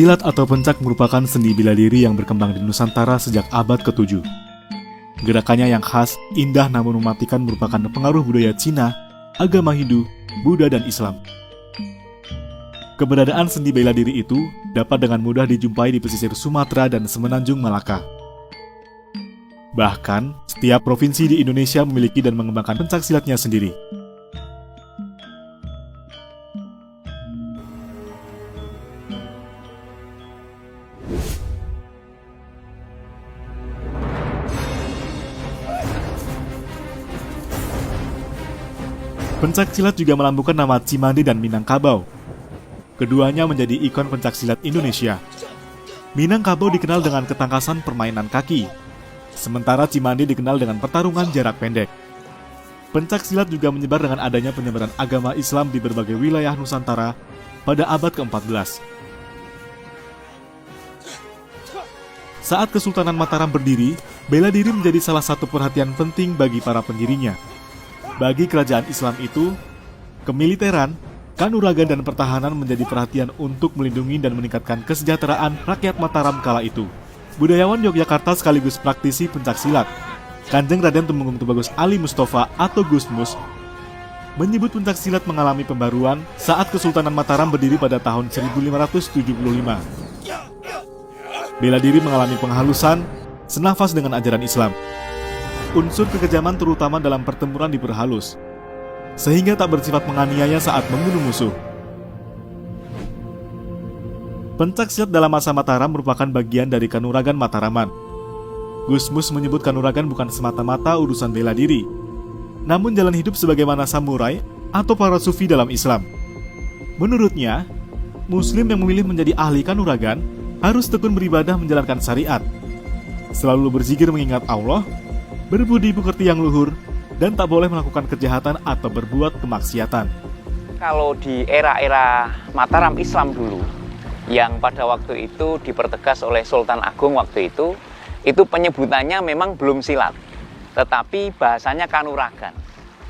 Silat atau pencak merupakan seni bela diri yang berkembang di Nusantara sejak abad ke-7. Gerakannya yang khas, indah namun mematikan merupakan pengaruh budaya Cina, agama Hindu, Buddha, dan Islam. Keberadaan seni bela diri itu dapat dengan mudah dijumpai di pesisir Sumatera dan Semenanjung Malaka. Bahkan, setiap provinsi di Indonesia memiliki dan mengembangkan pencak silatnya sendiri. Pencak silat juga melambungkan nama Cimande dan Minangkabau. Keduanya menjadi ikon pencak silat Indonesia. Minangkabau dikenal dengan ketangkasan permainan kaki, sementara Cimande dikenal dengan pertarungan jarak pendek. Pencak silat juga menyebar dengan adanya penyebaran agama Islam di berbagai wilayah Nusantara pada abad ke-14. Saat Kesultanan Mataram berdiri, bela diri menjadi salah satu perhatian penting bagi para pendirinya. Bagi kerajaan Islam itu, kemiliteran, kanuragan, dan pertahanan menjadi perhatian untuk melindungi dan meningkatkan kesejahteraan rakyat Mataram kala itu. Budayawan Yogyakarta sekaligus praktisi pencak silat, Kanjeng Raden Tumenggung Tubagus Ali Mustafa atau Gusmus, menyebut pencak silat mengalami pembaruan saat Kesultanan Mataram berdiri pada tahun 1575. Bela diri mengalami penghalusan, senafas dengan ajaran Islam. Unsur kekejaman terutama dalam pertempuran diperhalus, sehingga tak bersifat menganiaya saat membunuh musuh. Pencak silat dalam masa Mataram merupakan bagian dari kanuragan Mataraman. Gusmus menyebut kanuragan bukan semata-mata urusan bela diri, namun jalan hidup sebagaimana samurai atau para sufi dalam Islam. Menurutnya, Muslim yang memilih menjadi ahli kanuragan harus tekun beribadah menjalankan syariat, selalu berzikir mengingat Allah, berbudi pekerti yang luhur, dan tak boleh melakukan kejahatan atau berbuat kemaksiatan. Kalau di era-era Mataram Islam dulu, yang pada waktu itu dipertegas oleh Sultan Agung waktu itu penyebutannya memang belum silat, tetapi bahasanya kanuragan.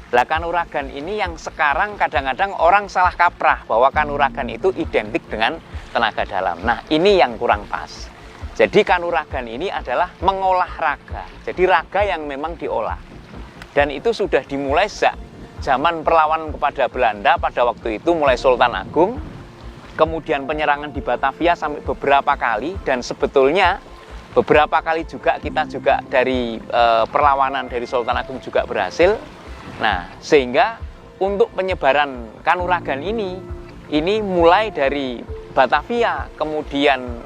Lah kanuragan ini yang sekarang kadang-kadang orang salah kaprah bahwa kanuragan itu identik dengan tenaga dalam. Nah ini yang kurang pas. Jadi kanuragan ini adalah mengolah raga. Jadi raga yang memang diolah. Dan itu sudah dimulai sejak zaman perlawanan kepada Belanda pada waktu itu mulai Sultan Agung. Kemudian penyerangan di Batavia sampai beberapa kali. Dan sebetulnya beberapa kali juga kita juga dari perlawanan dari Sultan Agung juga berhasil. Nah sehingga untuk penyebaran kanuragan ini mulai dari Batavia kemudian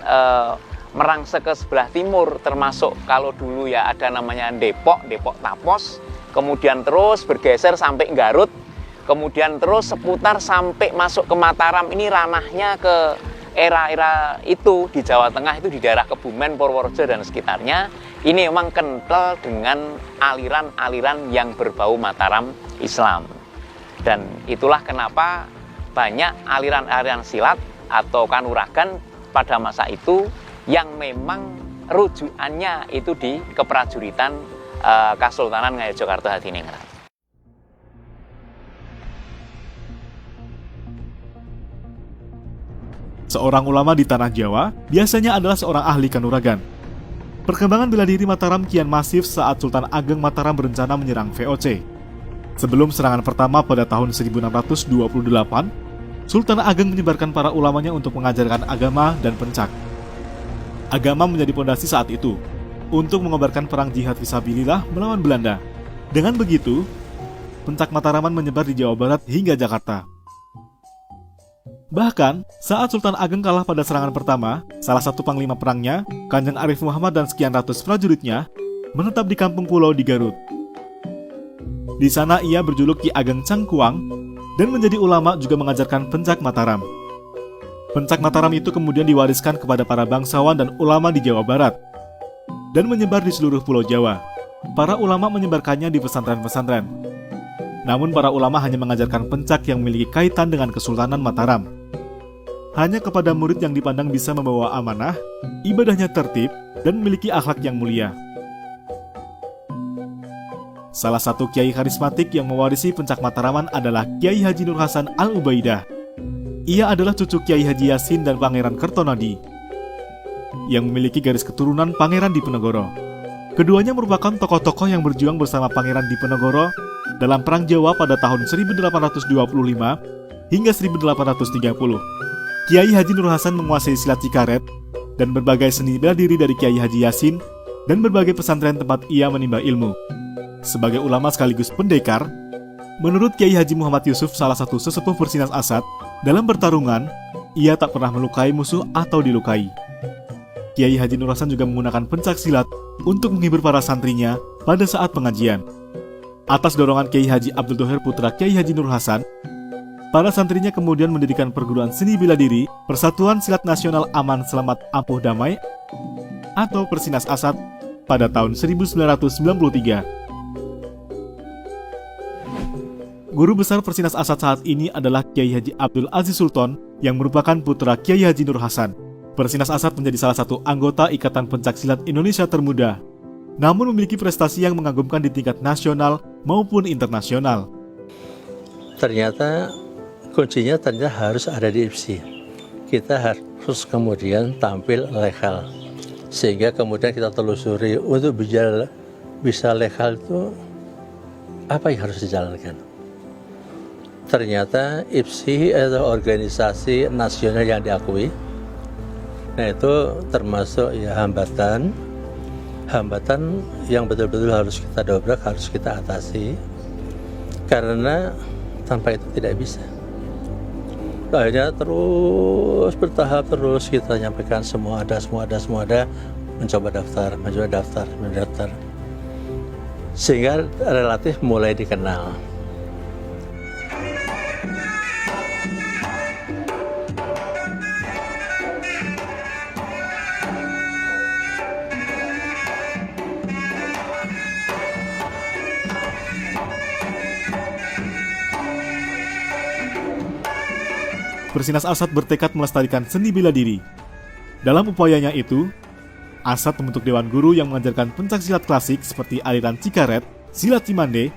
merangsek ke sebelah timur, termasuk kalau dulu ya ada namanya Depok Tapos, kemudian terus bergeser sampai Garut, kemudian terus seputar sampai masuk ke Mataram. Ini ranahnya ke era-era itu di Jawa Tengah, itu di daerah Kebumen, Purworejo dan sekitarnya. Ini memang kental dengan aliran-aliran yang berbau Mataram Islam. Dan itulah kenapa banyak aliran-aliran silat atau kanuragan pada masa itu yang memang rujukannya itu di keprajuritan Kesultanan Ngayogyakarta Hadiningrat. Seorang ulama di tanah Jawa biasanya adalah seorang ahli kanuragan. Perkembangan bela diri Mataram kian masif saat Sultan Ageng Mataram berencana menyerang VOC. Sebelum serangan pertama pada tahun 1628, Sultan Ageng menyebarkan para ulamanya untuk mengajarkan agama dan pencak. Agama menjadi pondasi saat itu untuk mengobarkan perang jihad fisabilillah melawan Belanda. Dengan begitu, pencak Mataraman menyebar di Jawa Barat hingga Jakarta. Bahkan, saat Sultan Ageng kalah pada serangan pertama, salah satu panglima perangnya, Kanjeng Arif Muhammad dan sekian ratus prajuritnya, menetap di kampung pulau di Garut. Di sana ia berjuluk Ki Ageng Cangkuang dan menjadi ulama juga mengajarkan pencak Mataram. Pencak Mataram itu kemudian diwariskan kepada para bangsawan dan ulama di Jawa Barat dan menyebar di seluruh pulau Jawa. Para ulama menyebarkannya di pesantren-pesantren. Namun para ulama hanya mengajarkan pencak yang memiliki kaitan dengan Kesultanan Mataram. Hanya kepada murid yang dipandang bisa membawa amanah, ibadahnya tertib, dan memiliki akhlak yang mulia. Salah satu kiai karismatik yang mewarisi pencak Mataraman adalah Kiai Haji Nur Hasan Al-Ubaidah. Ia adalah cucu Kiai Haji Yasin dan Pangeran Kertonadi. yang memiliki garis keturunan Pangeran Diponegoro. Keduanya merupakan tokoh-tokoh yang berjuang bersama Pangeran Diponegoro dalam Perang Jawa pada tahun 1825 hingga 1830. Kiai Haji Nur Hasan menguasai silat Cikaret dan berbagai seni bela diri dari Kiai Haji Yasin dan berbagai pesantren tempat ia menimba ilmu. Sebagai ulama sekaligus pendekar, menurut Kiai Haji Muhammad Yusuf, salah satu sesepuh Persinas Asad, dalam pertarungan, ia tak pernah melukai musuh atau dilukai. Kiai Haji Nur Hasan juga menggunakan pencak silat untuk menghibur para santrinya pada saat pengajian. Atas dorongan Kiai Haji Abdul Thohir putra Kiai Haji Nur Hasan, para santrinya kemudian mendirikan perguruan seni bela diri Persatuan Silat Nasional Aman Selamat Ampuh Damai atau Persinas Asad pada tahun 1993. Guru besar Persinas Asad saat ini adalah Kiai Haji Abdul Aziz Sultan yang merupakan putra Kiai Haji Nur Hasan. Persinas Asad menjadi salah satu anggota Ikatan Pencaksilat Indonesia termuda, namun memiliki prestasi yang mengagumkan di tingkat nasional maupun internasional. Ternyata kuncinya harus ada di IPSI. Kita harus kemudian tampil legal, sehingga kemudian kita telusuri untuk bisa legal itu apa yang harus dijalankan. Ternyata IPSI adalah organisasi nasional yang diakui. Nah, itu termasuk ya hambatan yang betul-betul harus kita dobrak, harus kita atasi, karena tanpa itu tidak bisa. Akhirnya terus bertahap, terus kita nyampaikan semua ada, mencoba daftar, sehingga relatif mulai dikenal. Persinas Asad bertekad melestarikan seni bela diri. Dalam upayanya itu, Asad membentuk Dewan Guru yang mengajarkan pencaksilat klasik seperti aliran Cikaret, Silat Cimande,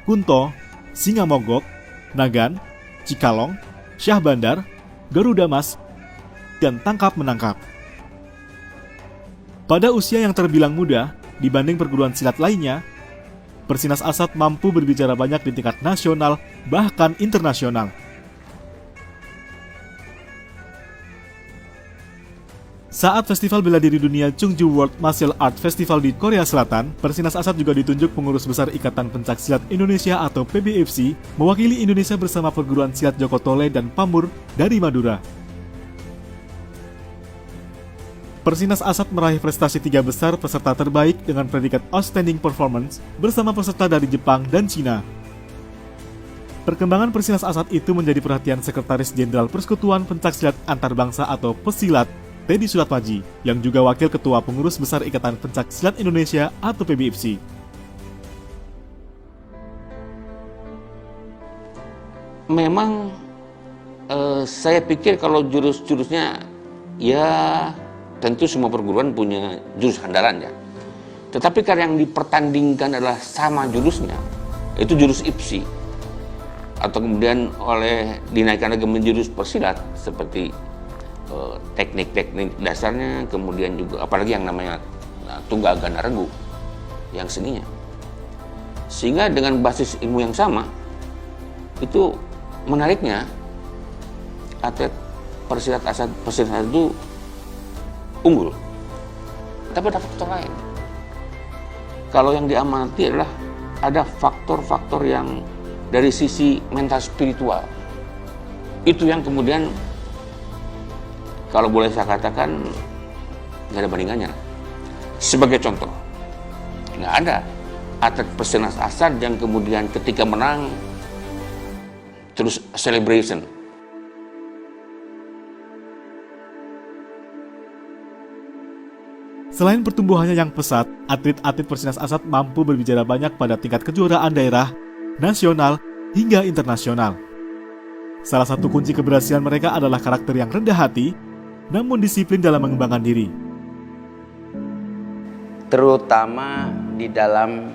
Kunto, Singa Mogok, Nagan, Cikalong, Syah Bandar, Garuda Mas, dan Tangkap Menangkap. Pada usia yang terbilang muda dibanding perguruan silat lainnya, Persinas Asad mampu berbicara banyak di tingkat nasional bahkan internasional. Saat Festival Bela Diri Dunia Chungju World Martial Art Festival di Korea Selatan, Persinas Asad juga ditunjuk pengurus besar Ikatan Pencaksilat Indonesia atau PBFC, mewakili Indonesia bersama perguruan silat Joko Tole dan Pamur dari Madura. Persinas Asad meraih prestasi 3 besar peserta terbaik dengan predikat Outstanding Performance bersama peserta dari Jepang dan Cina. Perkembangan Persinas Asad itu menjadi perhatian Sekretaris Jenderal Persekutuan Pencaksilat Antarbangsa atau Pesilat, Teddy Suratmaji, yang juga Wakil Ketua Pengurus Besar Ikatan Pencaksilat Indonesia atau PBFC. Memang saya pikir kalau jurus-jurusnya ya tentu semua perguruan punya jurus andalan ya. Tetapi kalau yang dipertandingkan adalah sama jurusnya, itu jurus IPSI. Atau kemudian dinaikkan lagi menjadi jurus persilat seperti teknik-teknik dasarnya, kemudian juga apalagi yang namanya Tunggal Gana Regu yang seninya. Sehingga dengan basis ilmu yang sama, itu menariknya atlet Persilat Asad itu unggul. Tapi ada faktor lain. Kalau yang diamati adalah ada faktor-faktor yang dari sisi mental spiritual. Itu yang kemudian kalau boleh saya katakan nggak ada bandingannya. Sebagai contoh, nggak ada atlet Persinas Asad yang kemudian ketika menang terus celebration. Selain pertumbuhannya yang pesat, atlet-atlet Persinas Asad mampu berbicara banyak pada tingkat kejuaraan daerah, nasional, hingga internasional. Salah satu kunci keberhasilan mereka adalah karakter yang rendah hati, namun disiplin dalam mengembangkan diri. Terutama di dalam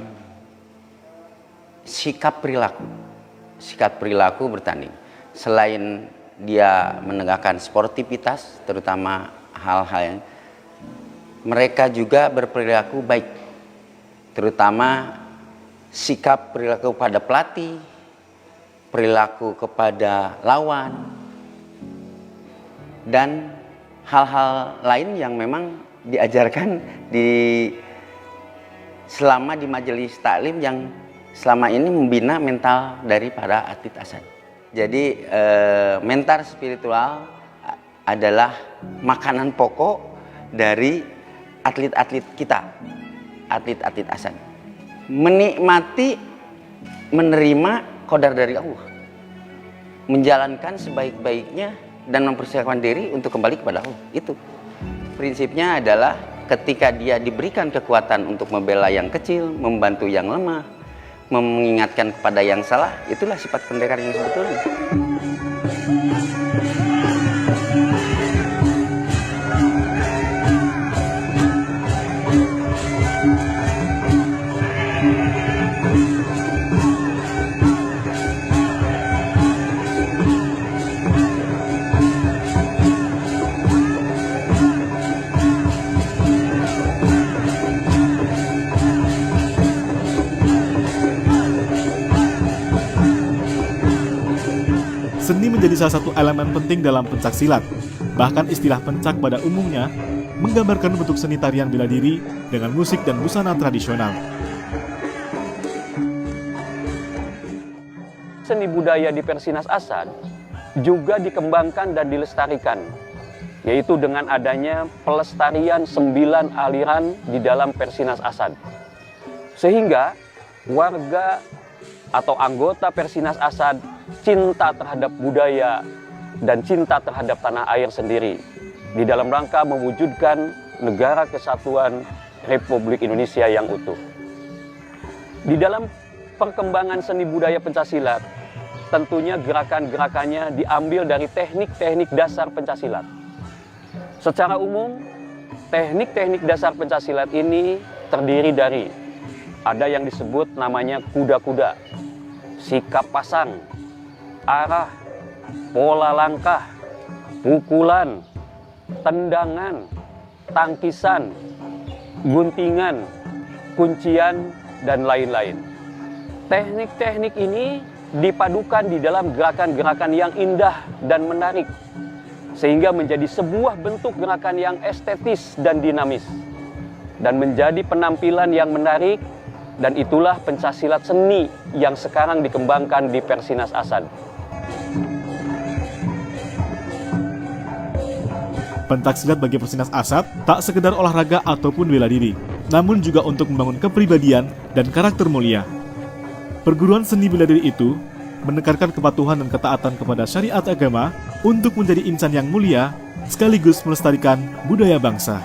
sikap perilaku bertanding. Selain dia menegakkan sportivitas, terutama hal-hal yang mereka juga berperilaku baik, terutama sikap perilaku pada pelatih, perilaku kepada lawan, dan hal-hal lain yang memang diajarkan selama di majelis taklim yang selama ini membina mental dari para atlet ASAD. Jadi mental spiritual adalah makanan pokok dari atlet-atlet kita, atlet-atlet ASAD. Menikmati, menerima qadar dari Allah, menjalankan sebaik-baiknya dan mempersiapkan diri untuk kembali kepada Allah. Itu prinsipnya adalah ketika dia diberikan kekuatan untuk membela yang kecil, membantu yang lemah, mengingatkan kepada yang salah, itulah sifat pendekar yang sebetulnya. Seni menjadi salah satu elemen penting dalam pencaksilat. Bahkan istilah pencak pada umumnya menggambarkan bentuk seni tarian bela diri dengan musik dan busana tradisional. Seni budaya di Persinas ASAD juga dikembangkan dan dilestarikan, yaitu dengan adanya pelestarian 9 aliran di dalam Persinas ASAD. Sehingga warga atau anggota Persinas ASAD cinta terhadap budaya dan cinta terhadap tanah air sendiri di dalam rangka mewujudkan negara kesatuan Republik Indonesia yang utuh. Di dalam perkembangan seni budaya pencaksilat, tentunya gerakan-gerakannya diambil dari teknik-teknik dasar pencaksilat. Secara umum, teknik-teknik dasar pencaksilat ini terdiri dari ada yang disebut namanya kuda-kuda, sikap pasang, arah, pola langkah, pukulan, tendangan, tangkisan, guntingan, kuncian, dan lain-lain. Teknik-teknik ini dipadukan di dalam gerakan-gerakan yang indah dan menarik, sehingga menjadi sebuah bentuk gerakan yang estetis dan dinamis, dan menjadi penampilan yang menarik, dan itulah pencaksilat seni yang sekarang dikembangkan di Persinas ASAD. Pencaksilat bagi Persinas ASAD tak sekedar olahraga ataupun bela diri, namun juga untuk membangun kepribadian dan karakter mulia. Perguruan seni bela diri itu menekankan kepatuhan dan ketaatan kepada syariat agama untuk menjadi insan yang mulia sekaligus melestarikan budaya bangsa.